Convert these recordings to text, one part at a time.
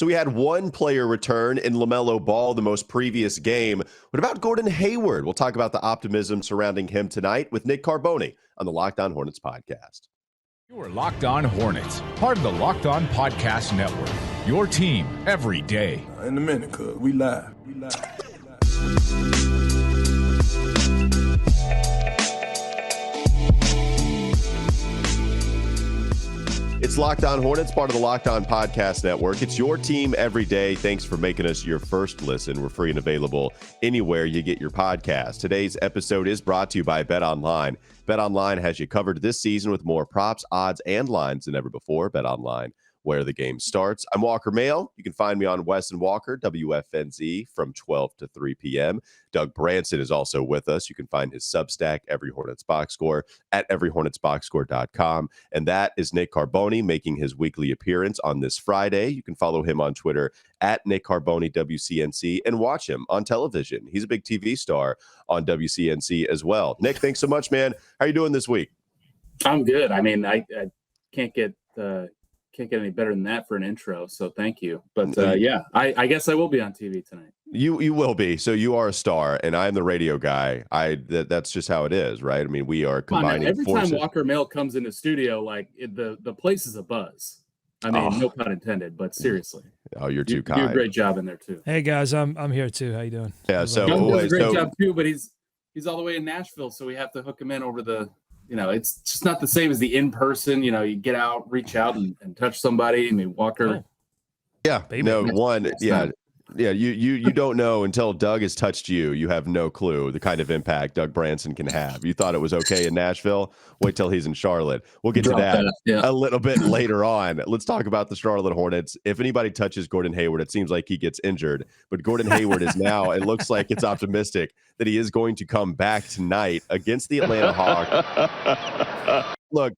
So we had one player return in LaMelo Ball, the most previous game. What about Gordon Hayward? We'll talk about the optimism surrounding him tonight with Nick Carboni on the Locked On Hornets podcast. You are Locked On Hornets, part of the Locked On Podcast Network. Your team every day. In a minute, cuz we live. It's Locked On Hornets, part of the Locked On Podcast Network. It's your team every day. Thanks for making us your first listen. We're free and available anywhere you get your podcast. Today's episode is brought to you by BetOnline. BetOnline has you covered this season with more props, odds, and lines than ever before. BetOnline, where the game starts. I'm Walker Mail. You can find me on Wes and Walker, WFNZ, from 12 to 3 p.m. Doug Branson is also with us. You can find his Substack, Every Hornets Boxscore, at everyhornetsboxscore.com. And that is Nick Carboni making his weekly appearance on this Friday. You can follow him on Twitter at Nick Carboni, WCNC, and watch him on television. He's a big TV star on WCNC as well. Nick, thanks so much, man. How are you doing this week? I'm good. I mean, I can't get any better than that for an intro, so thank you. But yeah, I guess I will be on TV tonight. You will be. So you are a star, and I'm the radio guy. That's just how it is, right? I mean, we are combining every forces. time Walker Mail comes in the studio, like the place is a buzz. I mean, no pun intended, but seriously. Oh, you're too you kind. do a great job in there too. Hey guys, I'm here too. How you doing? Yeah, so Young does a great job too, but he's all the way in Nashville, so we have to hook him in over the. It's just not the same as the in-person, you get out, reach out and touch somebody. I mean, Walker. Yeah, you don't know until Doug has touched you. You have no clue the kind of impact Doug Branson can have. You thought it was okay in Nashville. Wait till he's in Charlotte. We'll get to that a little bit later on. Let's talk about the Charlotte Hornets. If anybody touches Gordon Hayward, it seems like he gets injured. But Gordon Hayward is now, it looks like it's optimistic that he is going to come back tonight against the Atlanta Hawks. Look,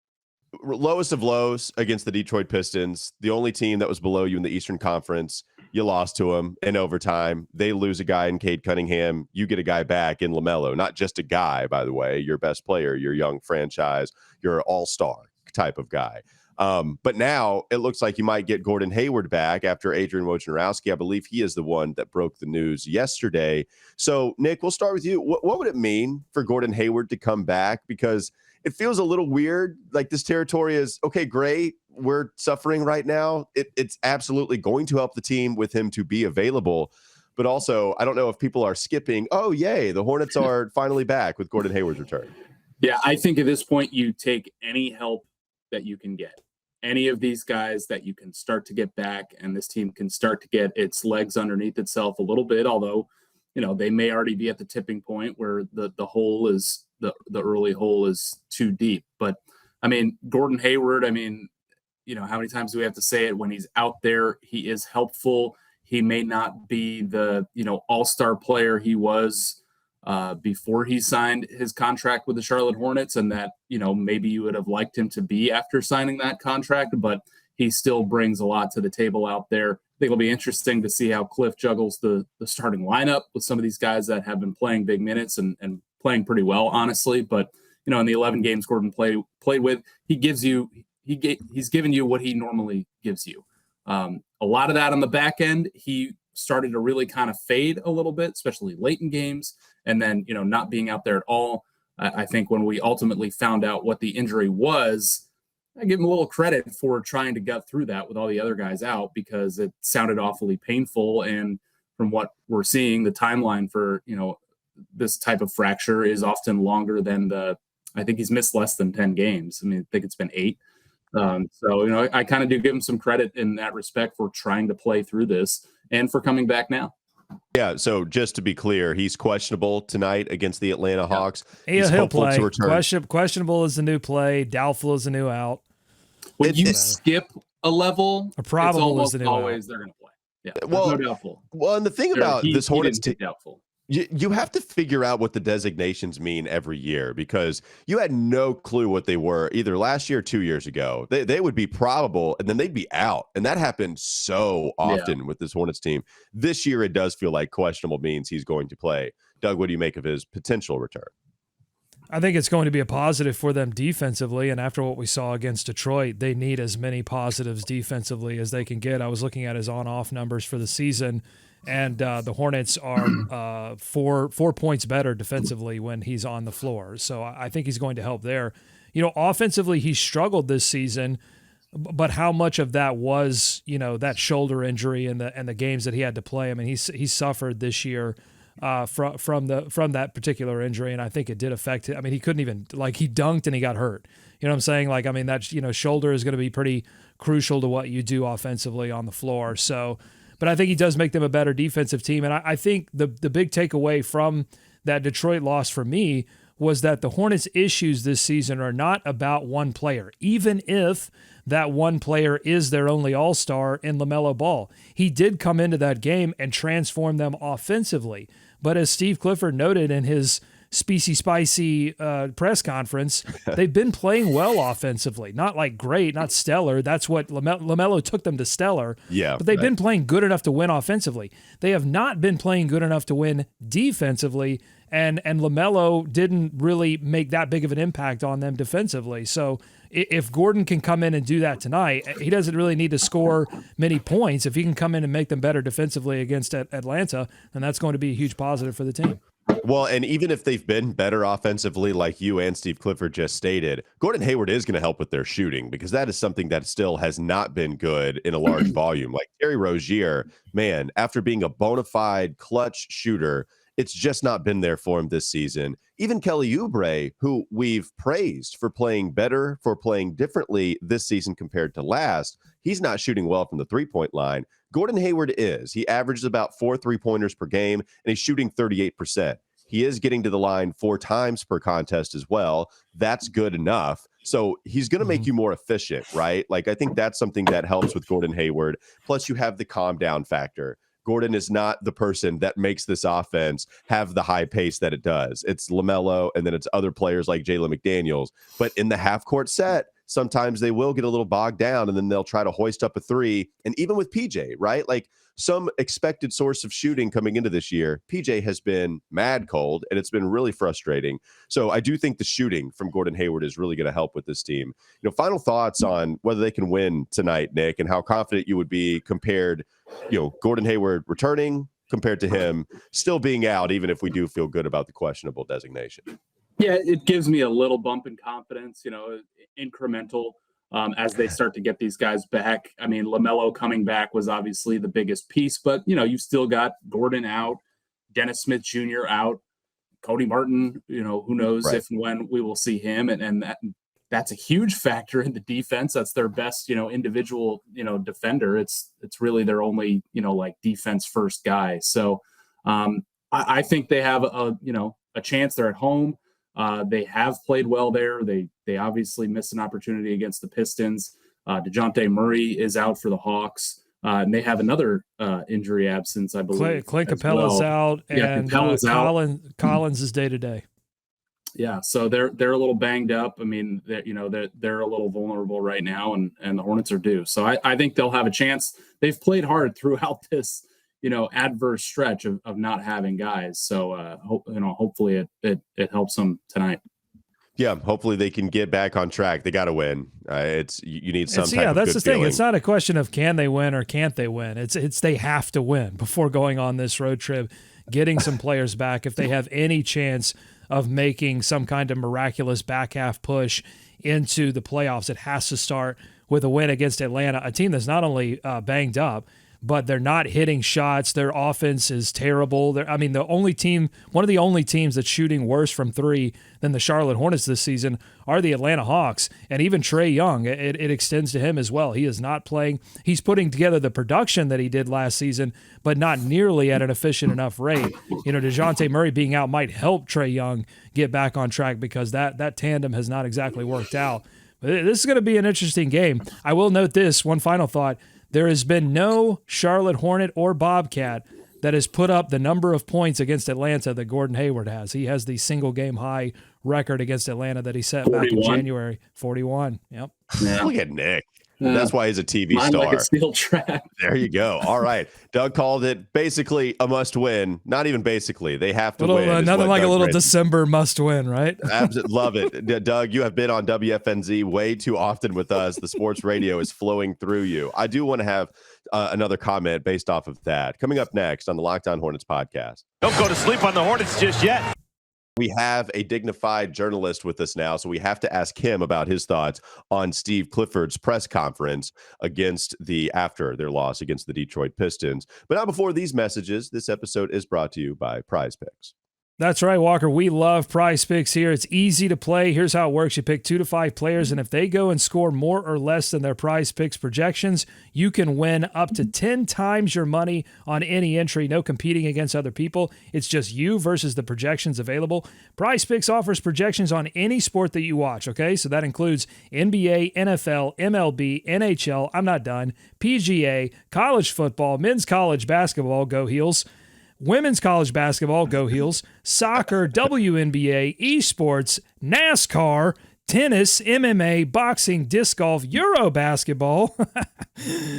lowest of lows against the Detroit Pistons, the only team that was below you in the Eastern Conference. You lost to them in overtime. They lose a guy in Cade Cunningham. You get a guy back in LaMelo. Not just a guy, by the way. Your best player, your young franchise, your all-star type of guy. But now it looks like you might get Gordon Hayward back after Adrian Wojnarowski. I believe he is the one that broke the news yesterday. So, Nick, we'll start with you. What would it mean for Gordon Hayward to come back? Because it feels a little weird. Like this territory is, okay, great. We're suffering right now. It's absolutely going to help the team with him to be available. But also, I don't know if people are skipping, oh, yay, the Hornets are finally back with Gordon Hayward's return. Yeah, I think at this point you take any help that you can get. Any of these guys that you can start to get back, and this team can start to get its legs underneath itself a little bit, although, they may already be at the tipping point where the hole is, the early hole is too deep. But, I mean, Gordon Hayward, how many times do we have to say it? When he's out there, he is helpful. He may not be the, all-star player he was before he signed his contract with the Charlotte Hornets, and that, maybe you would have liked him to be after signing that contract, but he still brings a lot to the table out there. I think it'll be interesting to see how Cliff juggles the starting lineup with some of these guys that have been playing big minutes and playing pretty well, honestly. But, in the 11 games Gordon played with, he's given you what he normally gives you. A lot of that on the back end, he started to really kind of fade a little bit, especially late in games. And then, not being out there at all. I think when we ultimately found out what the injury was, I give him a little credit for trying to gut through that with all the other guys out, because it sounded awfully painful. And from what we're seeing, the timeline for, this type of fracture is often longer than I think he's missed less than 10 games. I think it's been 8. So, I kind of do give him some credit in that respect for trying to play through this and for coming back now. Yeah, so just to be clear, he's questionable tonight against the Atlanta Hawks. He'll play. Questionable is the new play. Doubtful is the new out. When you skip a level, or probable is the new always out. They're going to play. Yeah, well, no doubtful. Well, and the thing about this Hornets team, doubtful. You have to figure out what the designations mean every year, because you had no clue what they were either last year or 2 years ago. They would be probable and then they'd be out. And that happened so often with this Hornets team. This year, it does feel like questionable means he's going to play. Doug, what do you make of his potential return? I think it's going to be a positive for them defensively, and after what we saw against Detroit, they need as many positives defensively as they can get. I was looking at his on-off numbers for the season, and the Hornets are 4 points better defensively when he's on the floor. So I think he's going to help there. Offensively, he struggled this season, but how much of that was, that shoulder injury and the games that he had to play? I mean, he suffered this year from that particular injury, and I think it did affect him. I mean, he couldn't even, he dunked and he got hurt. You know what I'm saying? That shoulder is going to be pretty crucial to what you do offensively on the floor. So, but I think he does make them a better defensive team, and I think the big takeaway from that Detroit loss for me was that the Hornets' issues this season are not about one player, even if that one player is their only all-star in LaMelo Ball. He did come into that game and transform them offensively. But as Steve Clifford noted in his spicy press conference, they've been playing well offensively. Not great, not stellar. That's what LaMelo took them to stellar. Yeah, but they've been playing good enough to win offensively. They have not been playing good enough to win defensively, and LaMelo didn't really make that big of an impact on them defensively. So if Gordon can come in and do that tonight, he doesn't really need to score many points. If he can come in and make them better defensively against Atlanta, then that's going to be a huge positive for the team. Well, and even if they've been better offensively, like you and Steve Clifford just stated, Gordon Hayward is going to help with their shooting, because that is something that still has not been good in a large volume. Like Terry Rozier, man, after being a bona fide clutch shooter, it's just not been there for him this season. Even Kelly Oubre, who we've praised for playing better, for playing differently this season compared to last, he's not shooting well from the three-point line. Gordon Hayward is. He averages about 4 3-pointers per game, and he's shooting 38%. He is getting to the line 4 times per contest as well. That's good enough. So he's going to make you more efficient, right? I think that's something that helps with Gordon Hayward. Plus, you have the calm down factor. Gordon is not the person that makes this offense have the high pace that it does. It's LaMelo, and then it's other players like Jalen McDaniels. But in the half-court set, sometimes they will get a little bogged down, and then they'll try to hoist up a three. And even with PJ, right? Some expected source of shooting coming into this year, PJ has been mad cold, and it's been really frustrating. So I do think the shooting from Gordon Hayward is really going to help with this team. Final thoughts on whether they can win tonight, Nick, and how confident you would be compared, Gordon Hayward returning compared to him still being out, even if we do feel good about the questionable designation. Yeah, it gives me a little bump in confidence, incremental. As they start to get these guys back. I mean, LaMelo coming back was obviously the biggest piece, but, you've still got Gordon out, Dennis Smith Jr. out, Cody Martin, who knows if and when we will see him. And that's a huge factor in the defense. That's their best, individual, defender. It's really their only, defense first guy. So I think they have a chance. They're at home. They have played well there. They obviously missed an opportunity against the Pistons. DeJounte Murray is out for the Hawks. And they have another injury absence, I believe. Clint Capella's out, and Collins is day-to-day. Yeah, so they're a little banged up. I mean, they're a little vulnerable right now, and the Hornets are due. So I think they'll have a chance. They've played hard throughout this adverse stretch of not having guys. So, hopefully it helps them tonight. Yeah, hopefully they can get back on track. They got to win. You need some type of that's good the thing. feeling. It's not a question of can they win or can't they win. It's they have to win before going on this road trip, getting some players back if they have any chance of making some kind of miraculous back half push into the playoffs. It has to start with a win against Atlanta, a team that's not only banged up, but they're not hitting shots. Their offense is terrible. One of the only teams that's shooting worse from three than the Charlotte Hornets this season are the Atlanta Hawks. And even Trae Young, it extends to him as well. He is not playing. He's putting together the production that he did last season, but not nearly at an efficient enough rate. DeJounte Murray being out might help Trae Young get back on track, because that tandem has not exactly worked out. But this is going to be an interesting game. I will note this, one final thought. There has been no Charlotte Hornet or Bobcat that has put up the number of points against Atlanta that Gordon Hayward has. He has the single game high record against Atlanta that he set 41. Back in January. 41. Yep. Yeah. Look at Nick. That's why he's a TV mine star. Like a steel trap. There you go. All right. Doug called it basically a must win. Not even basically. They have to win. Nothing like Doug a little Branson. December must win, right? Absolutely love it. Doug, you have been on WFNZ way too often with us. The sports radio is flowing through you. I do want to have another comment based off of that. Coming up next on the Locked On Hornets podcast. Don't go to sleep on the Hornets just yet. We have a dignified journalist with us now, so we have to ask him about his thoughts on Steve Clifford's press conference after their loss against the Detroit Pistons. But not before these messages. This episode is brought to you by PrizePicks. That's right, Walker. We love PrizePicks here. It's easy to play. Here's how it works. You pick 2 to 5 players, and if they go and score more or less than their PrizePicks projections, you can win up to 10 times your money on any entry. No competing against other people. It's just you versus the projections available. PrizePicks offers projections on any sport that you watch, okay? So that includes NBA, NFL, MLB, NHL, I'm not done, PGA, college football, men's college basketball, go Heels, women's college basketball, go Heels, soccer, WNBA, esports, NASCAR, tennis, MMA, boxing, disc golf, Euro basketball.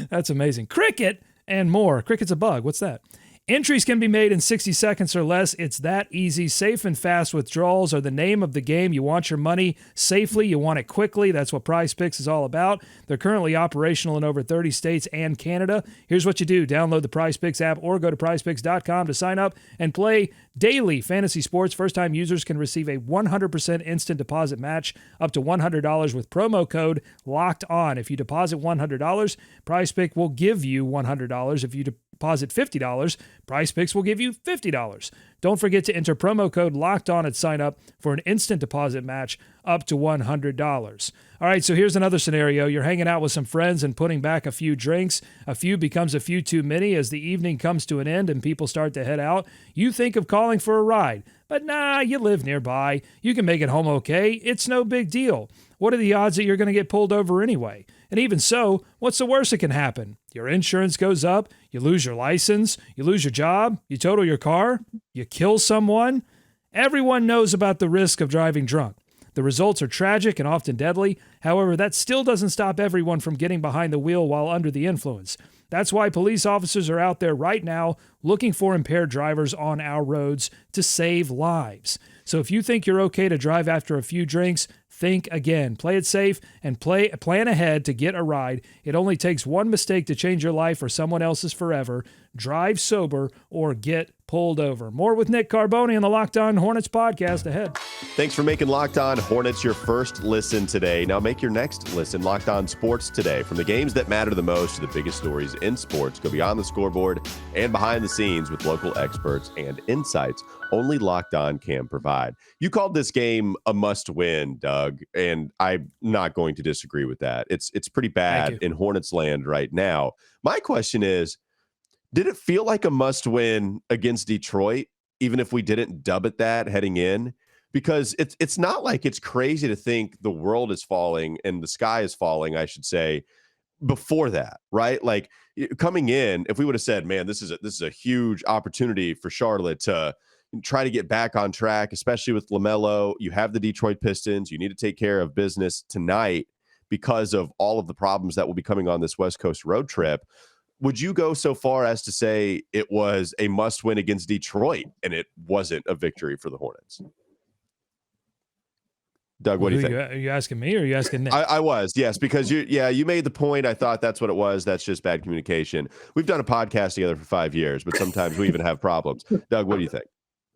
That's amazing. Cricket and more. Cricket's a bug. What's that? Entries can be made in 60 seconds or less. It's that easy. Safe and fast withdrawals are the name of the game. You want your money safely. You want it quickly. That's what PrizePicks is all about. They're currently operational in over 30 states and Canada. Here's what you do. Download the PrizePicks app or go to prizepicks.com to sign up and play daily fantasy sports. First-time users can receive a 100% instant deposit match up to $100 with promo code LOCKEDON. If you deposit $100, PrizePicks will give you $100. If you deposit $50, PrizePicks will give you $50. Don't forget to enter promo code LOCKEDON at sign up for an instant deposit match up to $100. All right, so here's another scenario. You're hanging out with some friends and putting back a few drinks. A few becomes a few too many as the evening comes to an end and people start to head out. You think of calling for a ride, but nah, you live nearby. You can make it home okay. It's no big deal. What are the odds that you're going to get pulled over anyway? And even so, what's the worst that can happen? Your insurance goes up, you lose your license, you lose your job, you total your car, you kill someone. Everyone knows about the risk of driving drunk. The results are tragic and often deadly. However, that still doesn't stop everyone from getting behind the wheel while under the influence. That's why police officers are out there right now looking for impaired drivers on our roads to save lives. So if you think you're okay to drive after a few drinks, think again. Play it safe and plan ahead to get a ride. It only takes one mistake to change your life or someone else's forever. Drive sober or get pulled over. More with Nick Carboni on the Locked On Hornets podcast ahead. Thanks for making Locked On Hornets your first listen today. Now make your next listen Locked On Sports today. From the games that matter the most to the biggest stories in sports, go beyond the scoreboard and behind the scenes with local experts and insights only Locked On can provide. You called this game a must-win, Doug, and I'm not going to disagree with that. It's pretty bad in Hornets land right now. My question is, did it feel like a must-win against Detroit, even if we didn't dub it that heading in? Because it's not like it's crazy to think the world is falling and the sky is falling, I should say, before that, right? Like coming in, if we would have said, man, this is a huge opportunity for Charlotte to try to get back on track, especially with LaMelo. You have the Detroit Pistons. You need to take care of business tonight because of all of the problems that will be coming on this West Coast road trip. Would you go so far as to say it was a must-win against Detroit and it wasn't a victory for the Hornets? Doug, what do you think? Are you asking me or are you asking Nick? I was, yes, because you made the point. I thought that's what it was. That's just bad communication. We've done a podcast together for 5 years, but sometimes we even have problems. Doug, what do you think?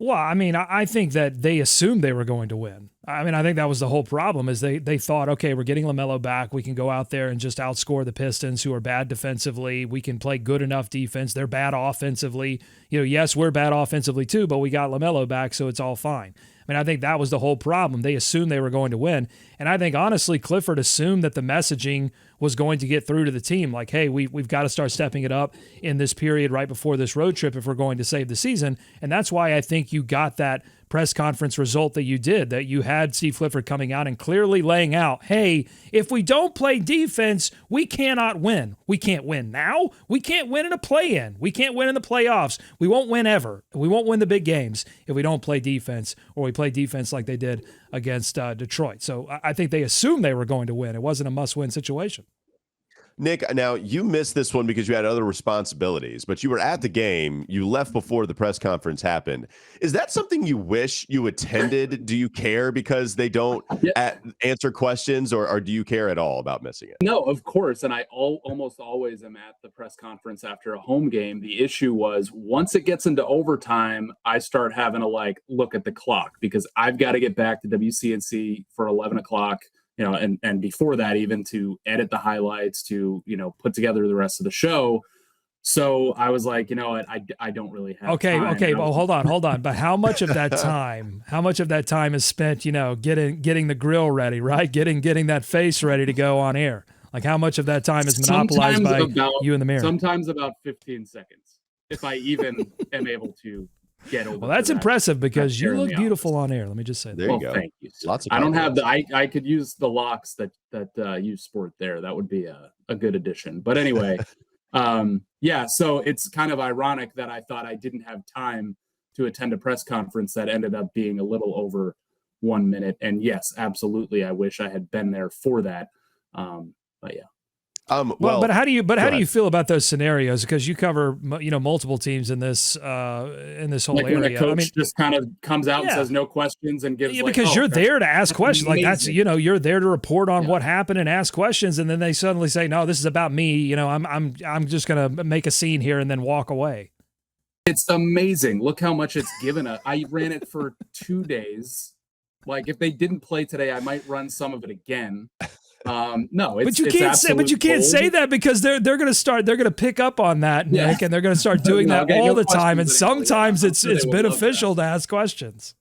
Well, I mean, I think that they assumed they were going to win. I mean, I think that was the whole problem is they thought, okay, we're getting LaMelo back. We can go out there and just outscore the Pistons, who are bad defensively. We can play good enough defense. They're bad offensively. Yes, we're bad offensively too, but we got LaMelo back, so it's all fine. I mean, I think that was the whole problem. They assumed they were going to win. And I think, honestly, Clifford assumed that the messaging was going to get through to the team. Like, hey, we've got to start stepping it up in this period right before this road trip if we're going to save the season. And that's why I think you got that press conference result that you did, that you had Steve Clifford coming out and clearly laying out, hey, if we don't play defense, we cannot win. We can't win now. We can't win in a play-in. We can't win in the playoffs. We won't win ever. We won't win the big games if we don't play defense or we play defense like they did against Detroit. So I think they assumed they were going to win. It wasn't a must-win situation. Nick, now you missed this one because you had other responsibilities, but you were at the game. You left before the press conference happened. Is that something you wish you attended? Do you care because they don't answer questions, or do you care at all about missing it? No, of course. And I almost always am at the press conference after a home game. The issue was once it gets into overtime, I start having to look at the clock because I've got to get back to WCNC for 11 o'clock. And before that, even to edit the highlights, to, put together the rest of the show. So I was like, I don't really have time. Okay. Well, hold on. But how much of that time is spent, getting the grill ready, right? Getting that face ready to go on air? Like how much of that time is monopolized by you in the mirror? Sometimes about 15 seconds, if I even am able to get over. Well, that's impressive because you look beautiful on air. Let me just say that. There you go. Thank you. Lots of. I don't have I could use the locks that you sport there. That would be a good addition. But anyway, so it's kind of ironic that I thought I didn't have time to attend a press conference that ended up being a little over 1 minute. And yes, absolutely, I wish I had been there for that. But yeah. But how do you feel about those scenarios? Because you cover multiple teams in this whole area. When a coach just kind of comes out and says no questions and gives because you're there to ask questions. Amazing. Like that's you're there to report on what happened and ask questions, and then they suddenly say, no, this is about me. I'm just gonna make a scene here and then walk away. It's amazing. Look how much it's given us. I ran it for 2 days. Like if they didn't play today, I might run some of it again. No, but you can't say that because they're going to pick up on that, Nick, and they're going to start doing that all the time. And sometimes it's beneficial to ask questions.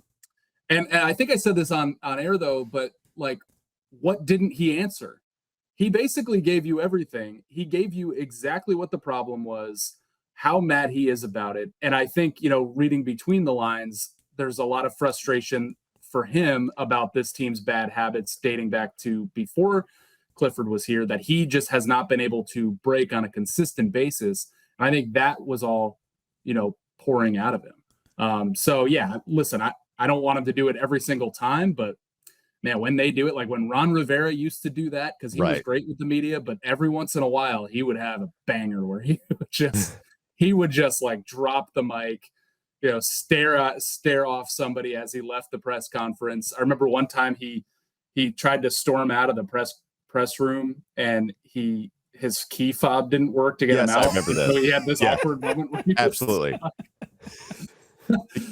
And I think I said this on air though, but what didn't he answer? He basically gave you everything. He gave you exactly what the problem was, how mad he is about it. And I think, reading between the lines, there's a lot of frustration for him about this team's bad habits dating back to before Clifford was here that he just has not been able to break on a consistent basis. And I think that was all, pouring out of him. So yeah, listen, I don't want him to do it every single time, but man, when they do it, like when Ron Rivera used to do that, because he was great with the media, but every once in a while he would have a banger where he would just drop the mic, stare off somebody as he left the press conference. I remember one time he tried to storm out of the press room and his key fob didn't work to get him out. I remember that. So he had this awkward moment where he absolutely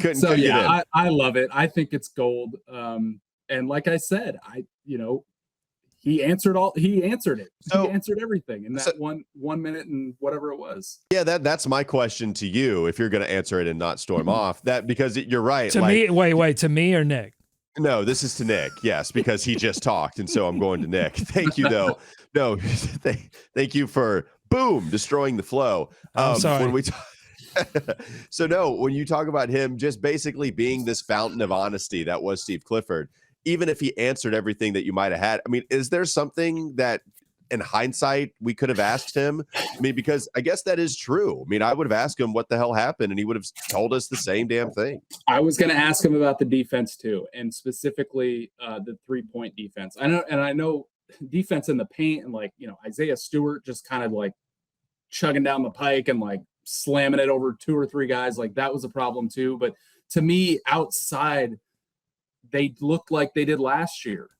couldn't so get in. I love it. I think it's gold. And like I said, he answered it. He answered everything in that 1 minute and whatever it was. Yeah, that's my question to you. If you're going to answer it and not storm off that, because you're right. To me, wait, to me or Nick? No, this is to Nick. Yes, because he just talked, and so I'm going to Nick. Thank you, though. No, thank you for destroying the flow. I'm sorry. When you talk about him just basically being this fountain of honesty that was Steve Clifford. Even if he answered everything that you might have had, I mean, is there something that in hindsight we could have asked him? I mean, because I guess that is true. I mean, I would have asked him what the hell happened, and he would have told us the same damn thing. I was going to ask him about the defense too, and specifically the 3-point defense. I know defense in the paint and Isaiah Stewart just kind of chugging down the pike and slamming it over 2 or 3 guys. That was a problem too. But to me, outside, they looked like they did last year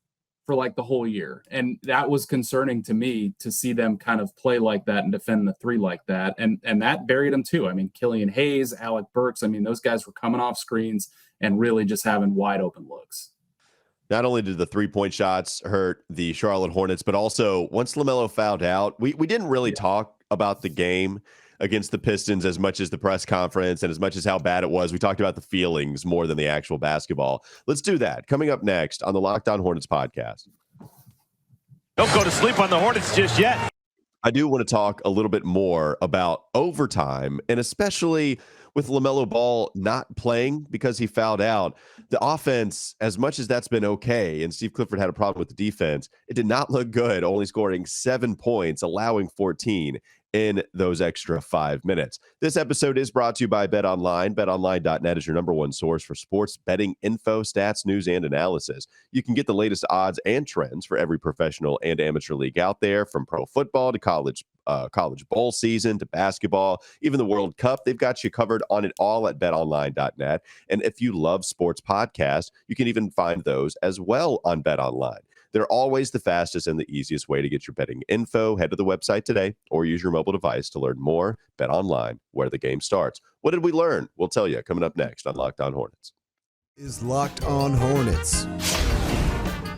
for the whole year. And that was concerning to me to see them kind of play like that and defend the 3 like that. And that buried them too. I mean, Killian Hayes, Alec Burks, I mean, those guys were coming off screens and really just having wide open looks. Not only did the 3-point shots hurt the Charlotte Hornets, but also once LaMelo fouled out, we didn't really talk about the game against the Pistons as much as the press conference and as much as how bad it was. We talked about the feelings more than the actual basketball. Let's do that. Coming up next on the Locked On Hornets podcast. Don't go to sleep on the Hornets just yet. I do want to talk a little bit more about overtime, and especially with LaMelo Ball not playing because he fouled out. The offense, as much as that's been okay, and Steve Clifford had a problem with the defense, it did not look good, only scoring 7 points, allowing 14. in those extra 5 minutes. This episode is brought to you by BetOnline. BetOnline.net is your number one source for sports betting info, stats, news, and analysis. You can get the latest odds and trends for every professional and amateur league out there, from pro football to college bowl season to basketball, even the World Cup. They've got you covered on it all at betonline.net. And if you love sports podcasts, you can even find those as well on BetOnline. They're always the fastest and the easiest way to get your betting info. Head to the website today or use your mobile device to learn more. BetOnline, where the game starts. What did we learn? We'll tell you coming up next on Locked On Hornets. Is Locked On Hornets.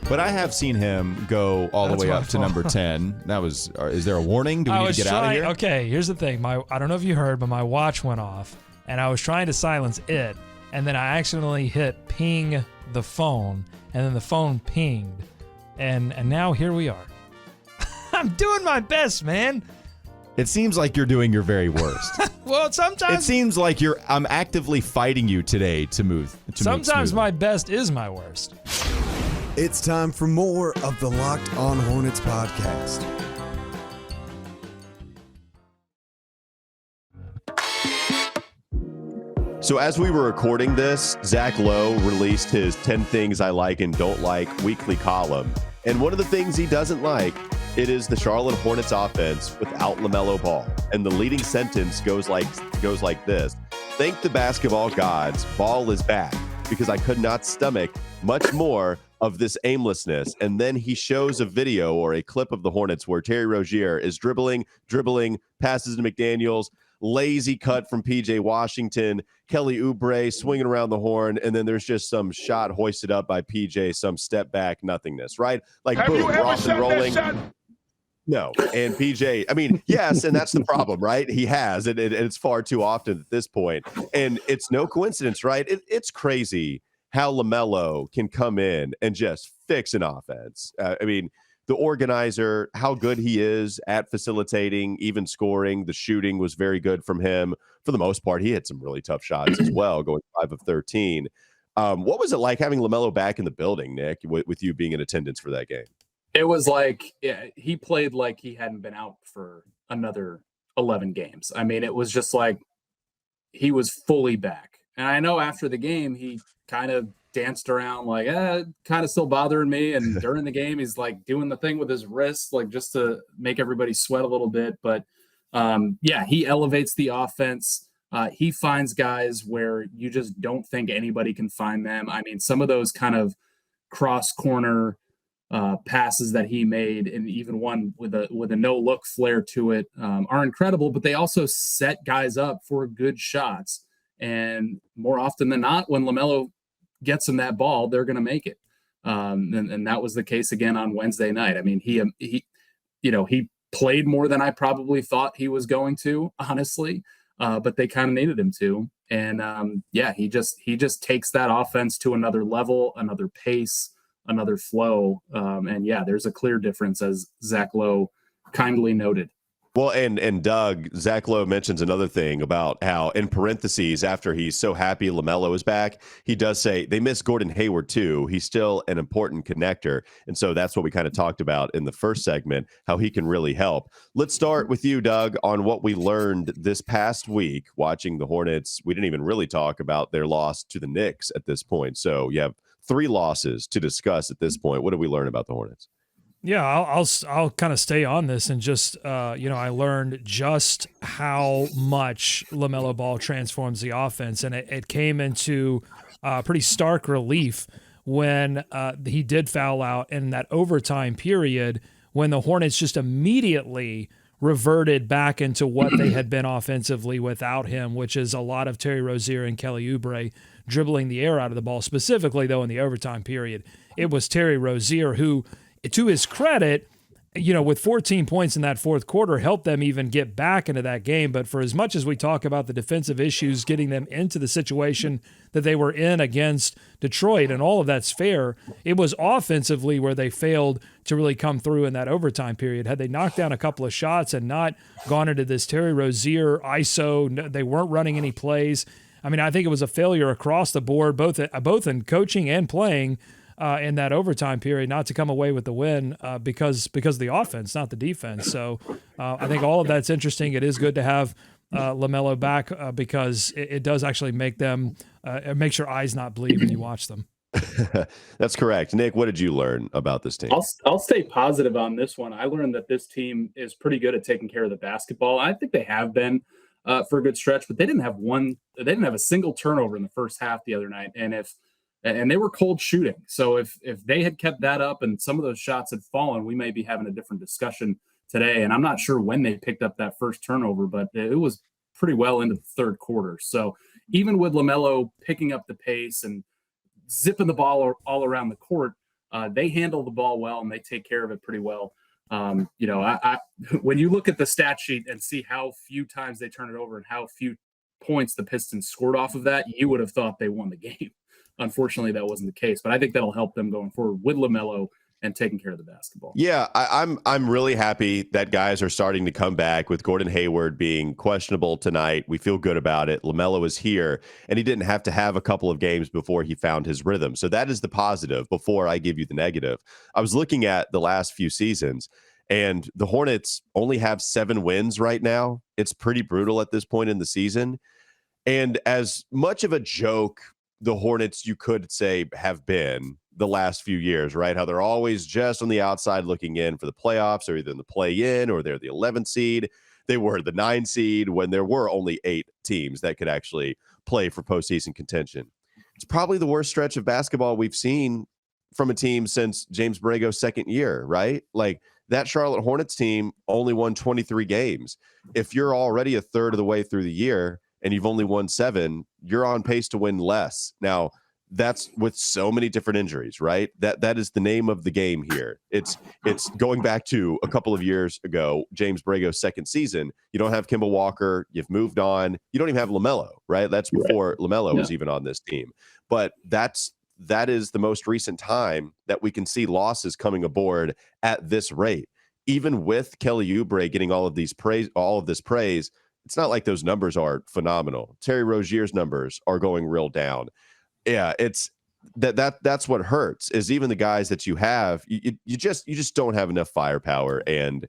But I have seen him go all the way up to number 10. That was. Is there a warning? Do we need to get out of here? Okay, here's the thing. I don't know if you heard, but my watch went off, and I was trying to silence it, and then I accidentally hit ping the phone, and then the phone pinged, and now here we are. I'm doing my best, man. It seems like you're doing your very worst. Well, sometimes it seems like I'm actively fighting you today to move. Sometimes my best is my worst. It's time for more of the Locked On Hornets podcast. So as we were recording this, Zach Lowe released his 10 Things I Like and Don't Like weekly column. And one of the things he doesn't like, it is the Charlotte Hornets offense without LaMelo Ball. And the leading sentence goes like this: "Thank the basketball gods, Ball is back, because I could not stomach much more of this aimlessness." And then he shows a video or a clip of the Hornets where Terry Rozier is dribbling, passes to McDaniels, lazy cut from PJ Washington, Kelly Oubre swinging around the horn, and then there's just some shot hoisted up by PJ, some step back nothingness, right? Like, boom, rock and rolling. No. And PJ, I mean, yes, and that's the problem, right? He has, and it's far too often at this point. And it's no coincidence, right? It's crazy how LaMelo can come in and just fix an offense. I mean, the organizer, how good he is at facilitating, even scoring. The shooting was very good from him. For the most part, he had some really tough shots as well, going 5 of 13. What was it like having LaMelo back in the building, Nick, with you being in attendance for that game? It was like, yeah, he played like he hadn't been out for another 11 games. I mean, it was just like he was fully back. And I know after the game, he kind of danced around like, kind of still bothering me. And during the game, he's like doing the thing with his wrist, like just to make everybody sweat a little bit. But yeah, he elevates the offense. He finds guys where you just don't think anybody can find them. I mean, some of those kind of cross corner passes that he made, and even one with a no look flair to it, are incredible, but they also set guys up for good shots. And more often than not, when LaMelo gets them that ball, they're going to make it. And that was the case again on Wednesday night. I mean, he played more than I probably thought he was going to, honestly, but they kind of needed him to. And yeah, he just takes that offense to another level, another pace, another flow. And yeah, there's a clear difference, as Zach Lowe kindly noted. Well, and Doug, Zach Lowe mentions another thing about how, in parentheses, after he's so happy LaMelo is back, he does say they miss Gordon Hayward too. He's still an important connector. And so that's what we kind of talked about in the first segment, how he can really help. Let's start with you, Doug, on what we learned this past week watching the Hornets. We didn't even really talk about their loss to the Knicks at this point. So you have 3 losses to discuss at this point. What did we learn about the Hornets? Yeah, I'll kind of stay on this and just I learned just how much LaMelo Ball transforms the offense, and it came into pretty stark relief when he did foul out in that overtime period, when the Hornets just immediately reverted back into what they had been offensively without him, which is a lot of Terry Rozier and Kelly Oubre dribbling the air out of the ball. Specifically, though, in the overtime period, it was Terry Rozier who, to his credit, with 14 points in that fourth quarter, helped them even get back into that game. But for as much as we talk about the defensive issues getting them into the situation that they were in against Detroit, and all of that's fair, it was offensively where they failed to really come through in that overtime period. Had they knocked down a couple of shots and not gone into this Terry Rozier ISO, they weren't running any plays. I mean, I think it was a failure across the board, both in coaching and playing. in that overtime period, not to come away with the win because of the offense, not the defense. So I think all of that's interesting. It is good to have LaMelo back because it does actually make them it makes your eyes not bleed when you watch them. That's correct. Nick, what did you learn about this team? I'll stay positive on this one. I learned that this team is pretty good at taking care of the basketball. I think they have been for a good stretch, but they didn't have a single turnover in the first half the other night. And they were cold shooting. So if they had kept that up and some of those shots had fallen, we may be having a different discussion today. And I'm not sure when they picked up that first turnover, but it was pretty well into the third quarter. So even with LaMelo picking up the pace and zipping the ball all around the court, they handle the ball well and they take care of it pretty well. When you look at the stat sheet and see how few times they turn it over and how few points the Pistons scored off of that, you would have thought they won the game. Unfortunately, that wasn't the case, but I think that'll help them going forward with LaMelo and taking care of the basketball. Yeah, I'm really happy that guys are starting to come back with Gordon Hayward being questionable tonight. We feel good about it. LaMelo is here, and he didn't have to have a couple of games before he found his rhythm. So that is the positive before I give you the negative. I was looking at the last few seasons, and the Hornets only have 7 wins right now. It's pretty brutal at this point in the season. And as much of a joke the Hornets, you could say, have been the last few years, right? How they're always just on the outside looking in for the playoffs, or either in the play-in or they're the 11th seed. They were the 9 seed when there were only 8 teams that could actually play for postseason contention. It's probably the worst stretch of basketball we've seen from a team since James Borrego's second year, right? Like, that Charlotte Hornets team only won 23 games. If you're already a third of the way through the year and you've only won 7, you're on pace to win less. Now, that's with so many different injuries, right? That is the name of the game here. It's going back to a couple of years ago, James Borrego's second season. You don't have Kemba Walker. You've moved on. You don't even have LaMelo, right? That's before LaMelo was even on this team. But that is the most recent time that we can see losses coming aboard at this rate. Even with Kelly Oubre getting all of this praise, it's not like those numbers are phenomenal. Terry Rozier's numbers are going real down. Yeah, it's that's what hurts, is even the guys that you have, you just don't have enough firepower. And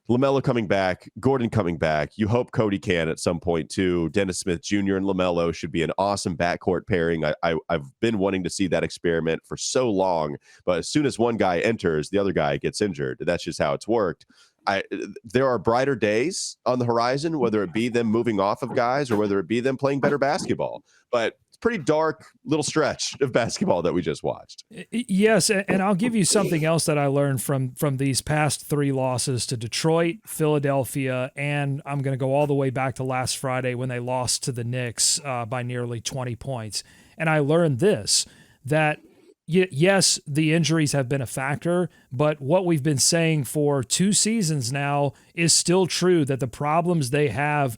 LaMelo coming back, Gordon coming back, you hope Cody can at some point too. Dennis Smith Jr. and LaMelo should be an awesome backcourt pairing. I've been wanting to see that experiment for so long, but as soon as one guy enters, the other guy gets injured. That's just how it's worked. There are brighter days on the horizon, whether it be them moving off of guys or whether it be them playing better basketball. But it's a pretty dark little stretch of basketball that we just watched. Yes, and I'll give you something else that I learned from these past 3 losses to Detroit, Philadelphia, and I'm going to go all the way back to last Friday when they lost to the Knicks by nearly 20 points. And I learned this, that yes, the injuries have been a factor, but what we've been saying for 2 seasons now is still true, that the problems they have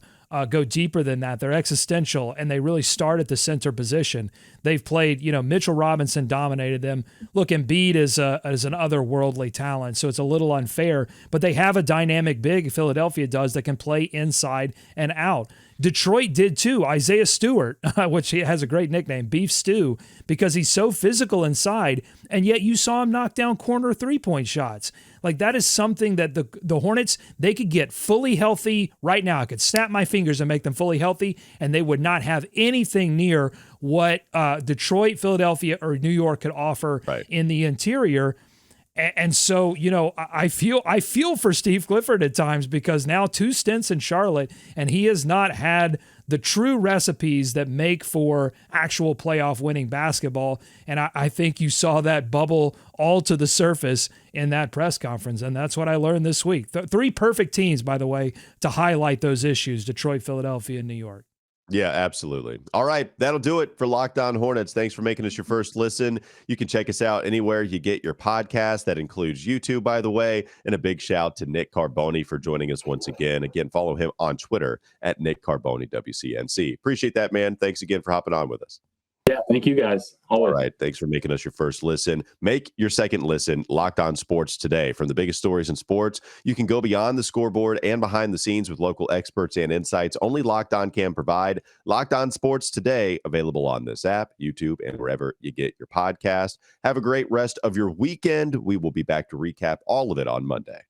go deeper than that. They're existential, and they really start at the center position. They've played, Mitchell Robinson dominated them. Look, Embiid is an otherworldly talent, so it's a little unfair, but they have a dynamic big, Philadelphia does, that can play inside and out. Detroit did too. Isaiah Stewart, which he has a great nickname, Beef Stew, because he's so physical inside, and yet you saw him knock down corner 3-point shots. Like, that is something that the Hornets, they could get fully healthy right now. I could snap my fingers and make them fully healthy, and they would not have anything near what Detroit, Philadelphia, or New York could offer in the interior. And so, I feel for Steve Clifford at times, because now 2 stints in Charlotte, and he has not had the true recipes that make for actual playoff winning basketball. And I think you saw that bubble all to the surface in that press conference. And that's what I learned this week. 3 perfect teams, by the way, to highlight those issues: Detroit, Philadelphia, and New York. Yeah, absolutely. All right, that'll do it for Locked On Hornets. Thanks for making us your first listen. You can check us out anywhere you get your podcast. That includes YouTube, by the way. And a big shout to Nick Carboni for joining us once again. Again, follow him on Twitter at Nick Carboni WCNC. Appreciate that, man. Thanks again for hopping on with us. Yeah, thank you guys. Always. All right. Thanks for making us your first listen. Make your second listen Locked On Sports today. From the biggest stories in sports, you can go beyond the scoreboard and behind the scenes with local experts and insights only Locked On can provide. Locked On Sports today, available on this app, YouTube, and wherever you get your podcast. Have a great rest of your weekend. We will be back to recap all of it on Monday.